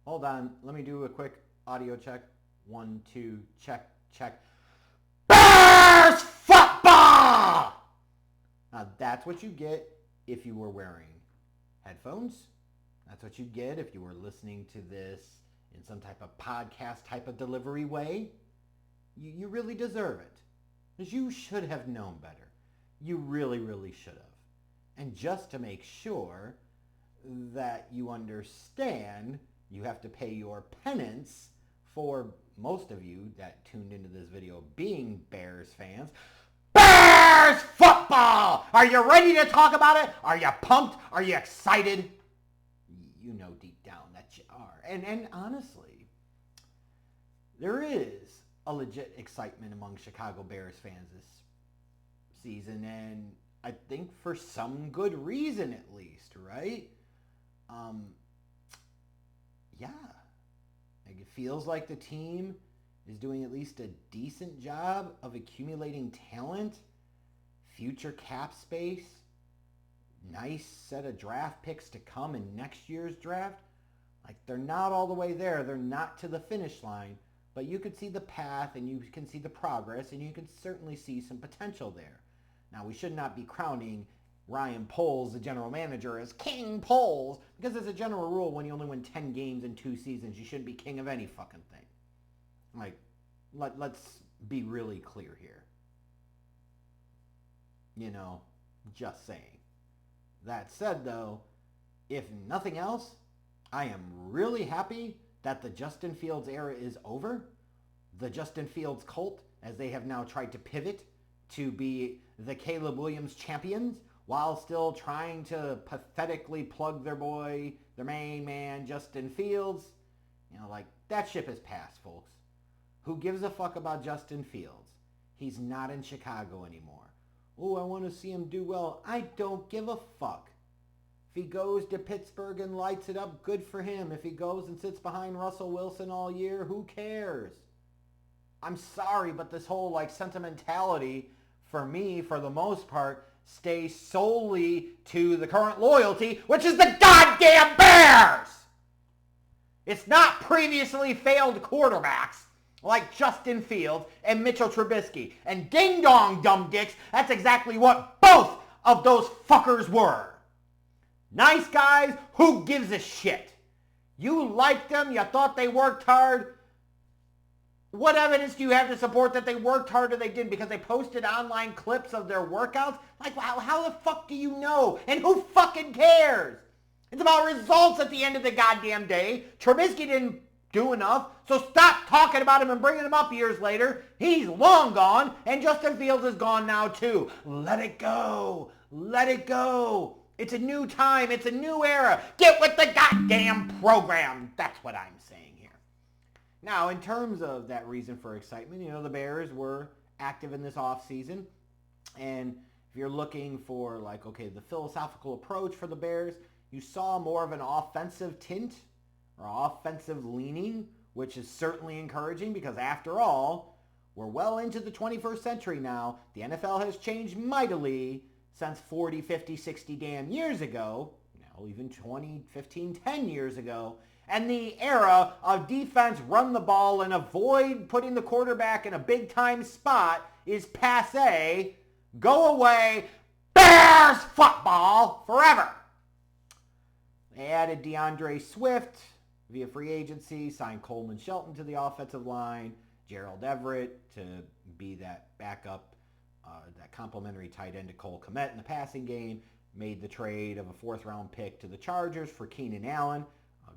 Hold on. Let me do a quick audio check. 1, 2, check, check. Bears football! Now that's what you get if you were wearing headphones. That's what you get if you were listening to this in some type of podcast type of delivery way. You really deserve it. Because you should have known better. You really, really should have. And just to make sure that you understand, you have to pay your penance for most of you that tuned into this video being Bears fans. Bears football! Are you ready to talk about it? Are you pumped? Are you excited? You know deep down that you are. And honestly, there is a legit excitement among Chicago Bears fans this season, and I think for some good reason at least, right? Yeah. Like it feels like the team is doing at least a decent job of accumulating talent, future cap space, nice set of draft picks to come in next year's draft. Like they're not all the way there. They're not to the finish line, but you could see the path and you can see the progress and you can certainly see some potential there. Now, we should not be crowning Ryan Poles, the general manager, as King Poles, because as a general rule, when you only win 10 games in 2 seasons, you shouldn't be king of any fucking thing. Like, let's be really clear here. You know, just saying. That said, though, if nothing else, I am really happy that the Justin Fields era is over. The Justin Fields cult, as they have now tried to pivot to be the Caleb Williams champions, while still trying to pathetically plug their boy, their main man, Justin Fields. You know, like, that ship has passed, folks. Who gives a fuck about Justin Fields? He's not in Chicago anymore. Oh, I want to see him do well. I don't give a fuck. If he goes to Pittsburgh and lights it up, good for him. If he goes and sits behind Russell Wilson all year, who cares? I'm sorry, but this whole, like, sentimentality, for me, for the most part, stays solely to the current loyalty, which is the goddamn Bears! It's not previously failed quarterbacks like Justin Fields and Mitchell Trubisky. And ding dong, dumb dicks, that's exactly what both of those fuckers were. Nice guys, who gives a shit? You liked them, you thought they worked hard. What evidence do you have to support that they worked hard or they didn't? Because they posted online clips of their workouts? Like, how the fuck do you know? And who fucking cares? It's about results at the end of the goddamn day. Trubisky didn't do enough, so stop talking about him and bringing him up years later. He's long gone, and Justin Fields is gone now too. Let it go. Let it go. It's a new time. It's a new era. Get with the goddamn program. That's what I'm saying. Now, in terms of that reason for excitement, you know, the Bears were active in this offseason. And if you're looking for, like, okay, the philosophical approach for the Bears, you saw more of an offensive tint or offensive leaning, which is certainly encouraging because, after all, we're well into the 21st century now. The NFL has changed mightily since 40, 50, 60 damn years ago, now even 20, 15, 10 years ago. And the era of defense, run the ball, and avoid putting the quarterback in a big-time spot is passé. Go away. Bears football forever. They added DeAndre Swift via free agency, signed Coleman Shelton to the offensive line, Gerald Everett to be that backup, that complimentary tight end to Cole Kmet in the passing game, made the trade of a 4th-round pick to the Chargers for Keenan Allen.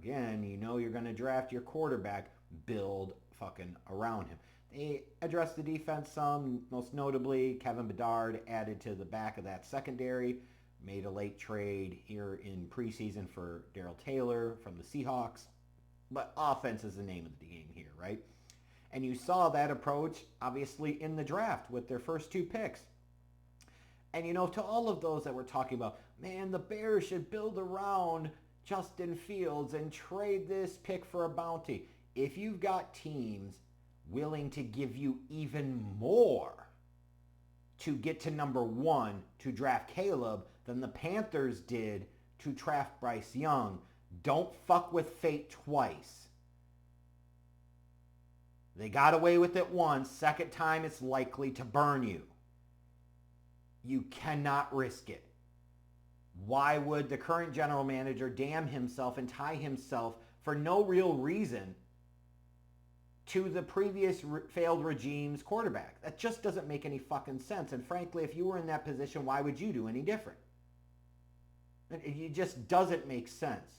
Again, you know you're going to draft your quarterback, build fucking around him. They addressed the defense some, most notably Kevin Bedard added to the back of that secondary, made a late trade here in preseason for Darrell Taylor from the Seahawks. But offense is the name of the game here, right? And you saw that approach, obviously, in the draft with their first 2 picks. And, you know, to all of those that were talking about, man, the Bears should build around Justin Fields and trade this pick for a bounty. If you've got teams willing to give you even more to get to number 1 to draft Caleb than the Panthers did to draft Bryce Young, Don't fuck with fate twice. They got away with it once. Second time, it's likely to burn you. You cannot risk it. Why would the current general manager damn himself and tie himself for no real reason to the previous failed regime's quarterback? That just doesn't make any fucking sense. And frankly, if you were in that position, why would you do any different? It just doesn't make sense.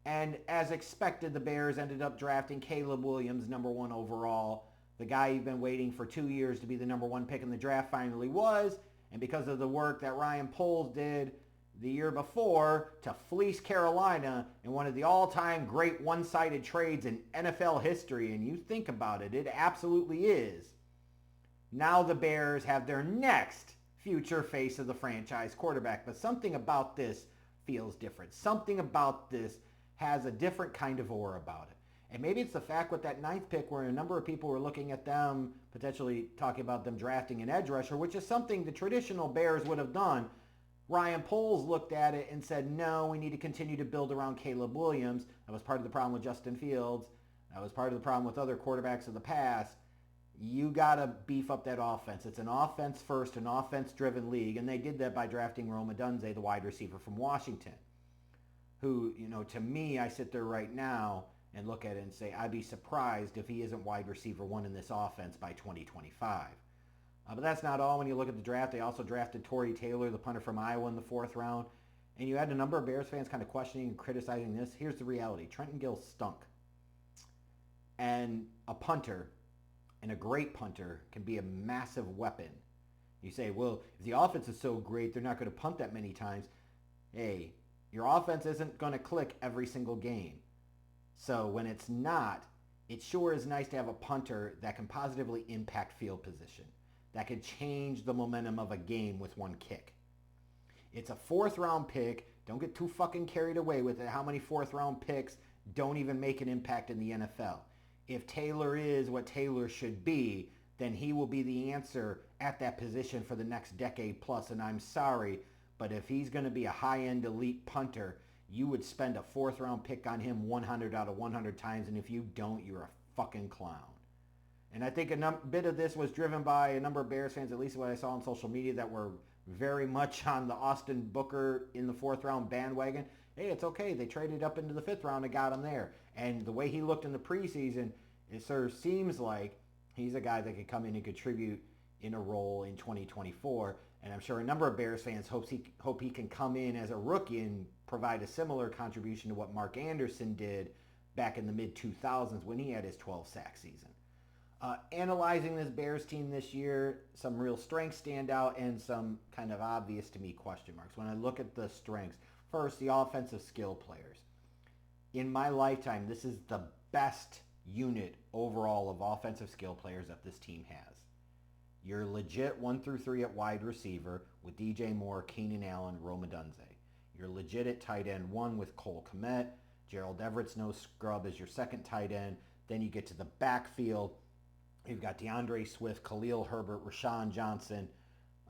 And as expected, the Bears ended up drafting Caleb Williams, number 1 overall. The guy you've been waiting for 2 years to be the number 1 pick in the draft finally was. And because of the work that Ryan Poles did the year before to fleece Carolina in one of the all-time great one-sided trades in NFL history, and you think about it, it absolutely is. Now the Bears have their next future face of the franchise quarterback. But something about this feels different. Something about this has a different kind of aura about it. And maybe it's the fact with that 9th pick where a number of people were looking at them, potentially talking about them drafting an edge rusher, which is something the traditional Bears would have done. Ryan Poles looked at it and said, no, we need to continue to build around Caleb Williams. That was part of the problem with Justin Fields. That was part of the problem with other quarterbacks of the past. You got to beef up that offense. It's an offense first, an offense-driven league, and they did that by drafting Rome Odunze, the wide receiver from Washington, who, to me, I sit there right now and look at it and say, I'd be surprised if he isn't wide receiver 1 in this offense by 2025. But that's not all. When you look at the draft, they also drafted Torrey Taylor, the punter from Iowa, in the 4th round. And you had a number of Bears fans kind of questioning and criticizing this. Here's the reality. Trenton Gill stunk. And a punter, and a great punter, can be a massive weapon. You say, well, if the offense is so great, they're not going to punt that many times. Hey, your offense isn't going to click every single game. So when it's not, it sure is nice to have a punter that can positively impact field position, that can change the momentum of a game with one kick. It's a 4th round pick. Don't get too fucking carried away with it. How many 4th round picks don't even make an impact in the NFL? If Taylor is what Taylor should be, then he will be the answer at that position for the next decade plus. And I'm sorry, but if he's going to be a high-end elite punter, you would spend a 4th round pick on him 100 out of 100 times. And if you don't, you're a fucking clown. And I think a bit of this was driven by a number of Bears fans, at least what I saw on social media, that were very much on the Austin Booker in the 4th round bandwagon. Hey, it's okay. They traded up into the 5th round and got him there. And the way he looked in the preseason, it sort of seems like he's a guy that could come in and contribute in a role in 2024. And I'm sure a number of Bears fans hope he can come in as a rookie and provide a similar contribution to what Mark Anderson did back in the mid-2000s when he had his 12-sack season. Analyzing this Bears team this year, some real strengths stand out and some kind of obvious to me question marks. When I look at the strengths, first, the offensive skill players. In my lifetime, this is the best unit overall of offensive skill players that this team has. You're legit 1 through 3 at wide receiver with DJ Moore, Keenan Allen, Rome Odunze. You're legit at tight end 1 with Cole Kmet. Gerald Everett's no scrub as your second tight end. Then you get to the backfield. You've got DeAndre Swift, Khalil Herbert, Rashawn Johnson.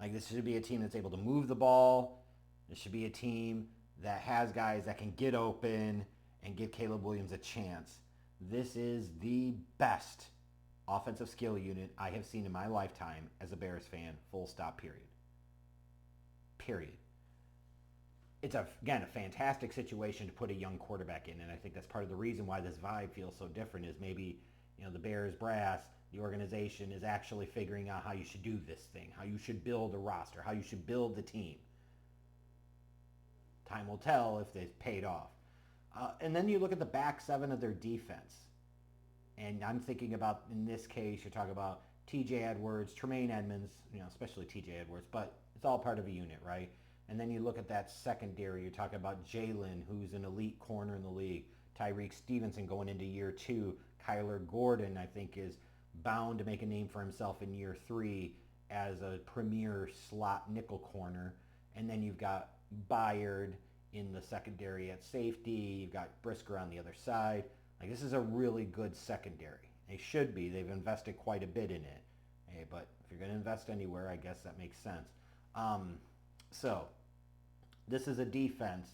Like, this should be a team that's able to move the ball. This should be a team that has guys that can get open and give Caleb Williams a chance. This is the best offensive skill unit I have seen in my lifetime as a Bears fan, full stop, period. Period. It's, again, a fantastic situation to put a young quarterback in, and I think that's part of the reason why this vibe feels so different is maybe, the Bears brass, the organization is actually figuring out how you should do this thing, how you should build a roster, how you should build the team. Time will tell if they've paid off. And then you look at the back 7 of their defense. And I'm thinking about, in this case, you're talking about TJ Edwards, Tremaine Edmonds, especially TJ Edwards, but it's all part of a unit, right? And then you look at that secondary, you're talking about Jalen, who's an elite corner in the league, Tyreek Stevenson going into year 2, Kyler Gordon, I think, is bound to make a name for himself in year 3 as a premier slot nickel corner. And then you've got Byard in the secondary at safety. You've got Brisker on the other side. Like, this is a really good secondary. They should be. They've invested quite a bit in it. Hey, but if you're going to invest anywhere, I guess that makes sense. So this is a defense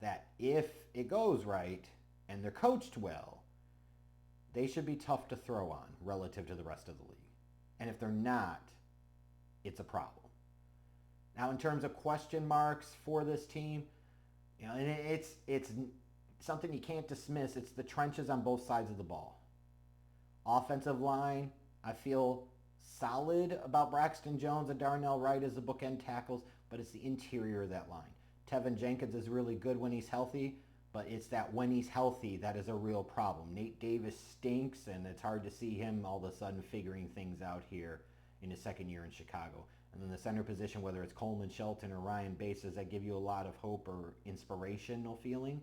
that if it goes right and they're coached well, they should be tough to throw on relative to the rest of the league. And if they're not, it's a problem. Now, in terms of question marks for this team, and it's something you can't dismiss. It's the trenches on both sides of the ball. Offensive line, I feel solid about Braxton Jones and Darnell Wright as the bookend tackles, but it's the interior of that line. Tevin Jenkins is really good when he's healthy, but it's that when he's healthy that is a real problem. Nate Davis stinks, and it's hard to see him all of a sudden figuring things out here in his second year in Chicago. And then the center position, whether it's Coleman Shelton or Ryan Bates, does that give you a lot of hope or inspirational feeling?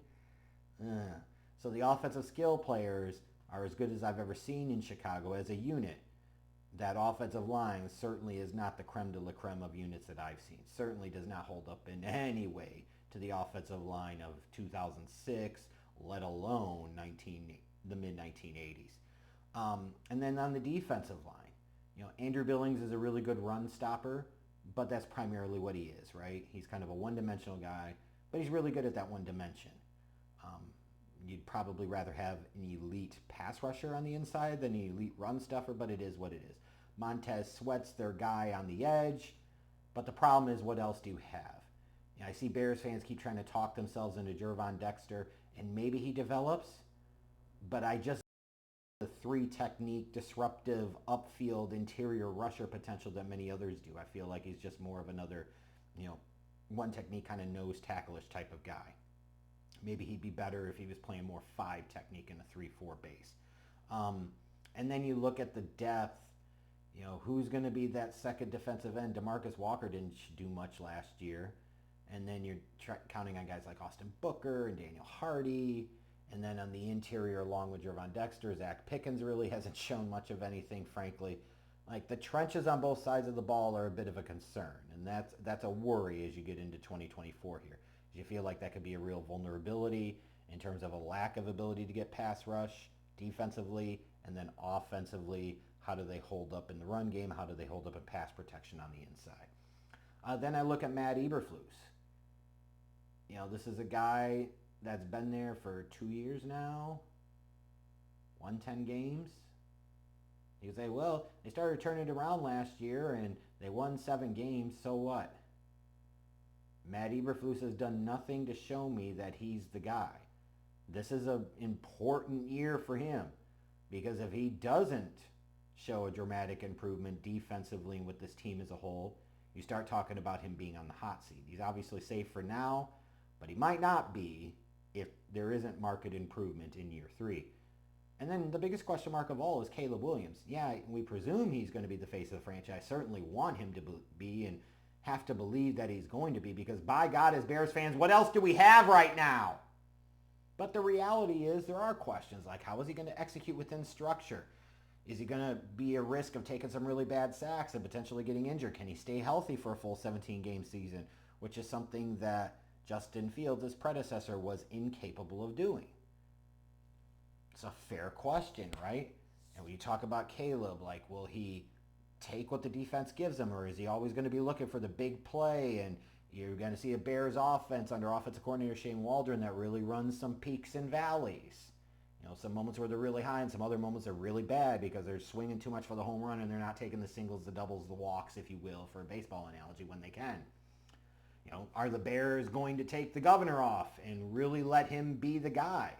So the offensive skill players are as good as I've ever seen in Chicago as a unit. That offensive line certainly is not the creme de la creme of units that I've seen. Certainly does not hold up in any way to the offensive line of 2006, let alone the mid-1980s. And then on the defensive line, Andrew Billings is a really good run stopper, but that's primarily what he is, right? He's kind of a one-dimensional guy, but he's really good at that one dimension. You'd probably rather have an elite pass rusher on the inside than an elite run stuffer, but it is what it is. Montez Sweat's their guy on the edge, but the problem is, what else do you have? I see Bears fans keep trying to talk themselves into Gervon Dexter, and maybe he develops, but I just the three technique, disruptive, upfield, interior rusher potential that many others do. I feel like he's just more of another, one technique kind of nose tackle-ish type of guy. Maybe he'd be better if he was playing more 5 technique in a 3-4 base. And then you look at the depth, who's going to be that second defensive end? DeMarcus Walker didn't do much last year. And then you're counting on guys like Austin Booker and Daniel Hardy. And then on the interior, along with Gervon Dexter, Zach Pickens really hasn't shown much of anything, frankly. Like, the trenches on both sides of the ball are a bit of a concern. And that's a worry as you get into 2024 here. You feel like that could be a real vulnerability in terms of a lack of ability to get pass rush defensively, and then offensively, how do they hold up in the run game? How do they hold up in pass protection on the inside? Then I look at Matt Eberflus. This is a guy that's been there for 2 years now, won 10 games. You say, well, they started turning it around last year and they won 7 games, so what? Matt Eberflus has done nothing to show me that he's the guy. This is an important year for him, because if he doesn't show a dramatic improvement defensively with this team as a whole, you start talking about him being on the hot seat. He's obviously safe for now, but he might not be if there isn't market improvement in year 3. And then the biggest question mark of all is Caleb Williams. Yeah, we presume he's going to be the face of the franchise. Certainly want him to be, and have to believe that he's going to be, because by God, as Bears fans, what else do we have right now? But the reality is there are questions like, how is he going to execute within structure? Is he going to be a risk of taking some really bad sacks and potentially getting injured? Can he stay healthy for a full 17-game season, which is something that Justin Fields, his predecessor, was incapable of doing? It's a fair question, right? And when you talk about Caleb, like, will he take what the defense gives him, or is he always going to be looking for the big play? And you're going to see a Bears offense under offensive coordinator Shane Waldron that really runs some peaks and valleys. Some moments where they're really high and some other moments are really bad because they're swinging too much for the home run and they're not taking the singles, the doubles, the walks, if you will, for a baseball analogy, when they can. Are the Bears going to take the governor off and really let him be the guy?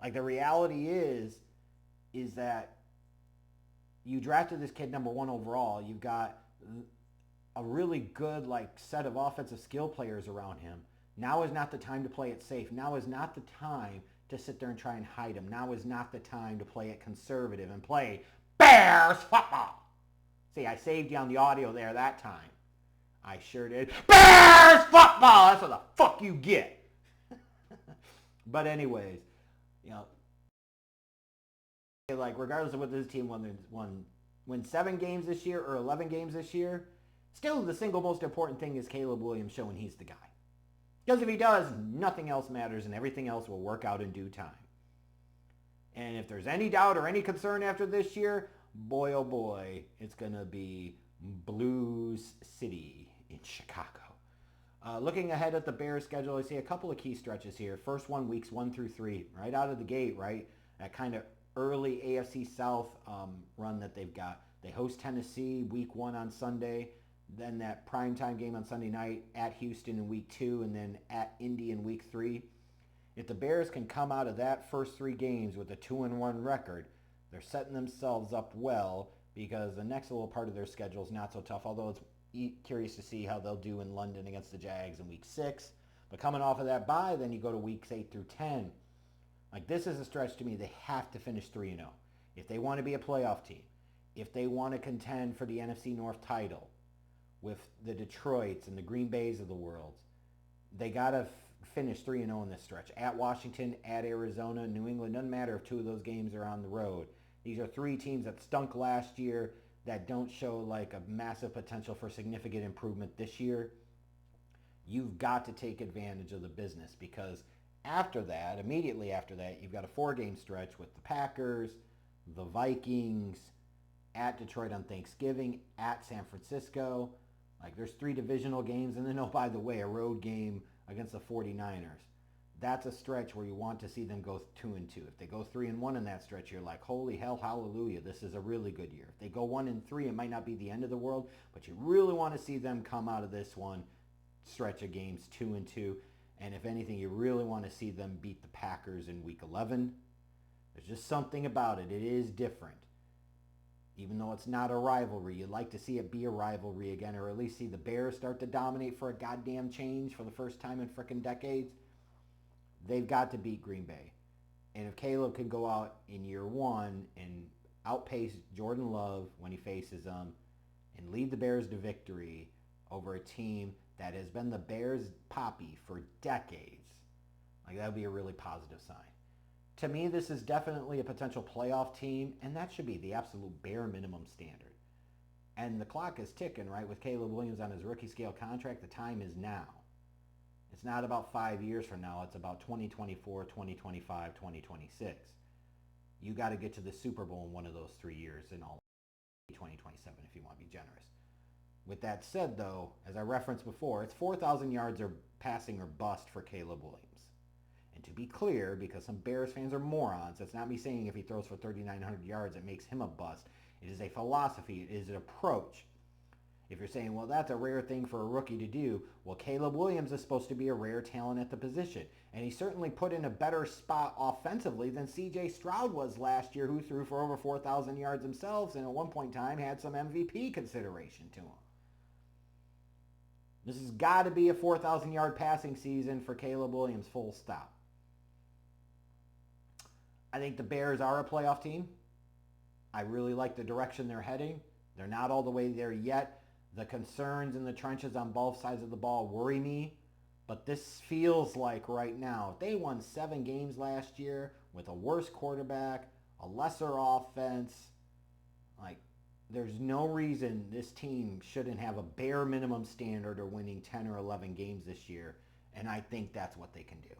Like, the reality is that you drafted this kid number 1 overall. You've got a really good set of offensive skill players around him. Now is not the time to play it safe. Now is not the time to sit there and try and hide him. Now is not the time to play it conservative and play Bears football. See, I saved you on the audio there that time. I sure did. Bears football! That's what the fuck you get. But anyways, regardless of what this team win 7 games this year or 11 games this year, still the single most important thing is Caleb Williams showing he's the guy. Because if he does, nothing else matters and everything else will work out in due time. And if there's any doubt or any concern after this year, boy oh boy, it's going to be Blues City in Chicago. Looking ahead at the Bears schedule, I see a couple of key stretches here. First one, weeks 1 through 3, right out of the gate, right? That kind of early AFC South run that they've got. They host Tennessee week 1 on Sunday, then that primetime game on Sunday night at Houston in week 2, and then at Indy in week 3. If the Bears can come out of that first 3 games with a 2-1 record, they're setting themselves up well because the next little part of their schedule is not so tough, although it's curious to see how they'll do in London against the Jags in week 6. But coming off of that bye, then you go to weeks 8 through 10. Like, this is a stretch to me. They have to finish 3-0 if they want to be a playoff team, if they want to contend for the NFC North title with the Detroits and the Green Bays of the world. They got to finish 3-0 in this stretch. At Washington, at Arizona, New England. Doesn't matter if 2 of those games are on the road. These are 3 teams that stunk last year that don't show like a massive potential for significant improvement this year. You've got to take advantage of the business because after that, immediately after that, you've got a 4-game stretch with the Packers, the Vikings, at Detroit on Thanksgiving, at San Francisco. Like, there's 3 divisional games, and then, oh, by the way, a road game against the 49ers. That's a stretch where you want to see them go 2-2. If they go 3-1 in that stretch, you're like, holy hell, hallelujah, this is a really good year. If they go 1-3, it might not be the end of the world, but you really want to see them come out of this one stretch of games 2-2. And if anything, you really want to see them beat the Packers in week 11. There's just something about it. It is different. Even though it's not a rivalry, you'd like to see it be a rivalry again, or at least see the Bears start to dominate for a goddamn change for the first time in frickin' decades. They've got to beat Green Bay. And if Caleb can go out in year 1 and outpace Jordan Love when he faces them and lead the Bears to victory over a team that has been the Bears' poppy for decades, like, that would be a really positive sign. To me, this is definitely a potential playoff team, and that should be the absolute bare minimum standard. And the clock is ticking, right? With Caleb Williams on his rookie scale contract, the time is now. It's not about 5 years from now. It's about 2024, 2025, 2026. You got to get to the Super Bowl in one of those 3 years in all 2027 if you want to be generous. With that said, though, as I referenced before, it's 4,000 yards or passing or bust for Caleb Williams. And to be clear, because some Bears fans are morons, that's not me saying if he throws for 3,900 yards it makes him a bust. It is a philosophy. It is an approach. If you're saying, well, that's a rare thing for a rookie to do, well, Caleb Williams is supposed to be a rare talent at the position. And he certainly put in a better spot offensively than C.J. Stroud was last year, who threw for over 4,000 yards himself and at one point in time had some MVP consideration to him. This has got to be a 4,000-yard passing season for Caleb Williams, full stop. I think the Bears are a playoff team. I really like the direction they're heading. They're not all the way there yet. The concerns in the trenches on both sides of the ball worry me. But this feels like right now, they won 7 games last year with a worse quarterback, a lesser offense. Like, there's no reason this team shouldn't have a bare minimum standard of winning 10 or 11 games this year. And I think that's what they can do.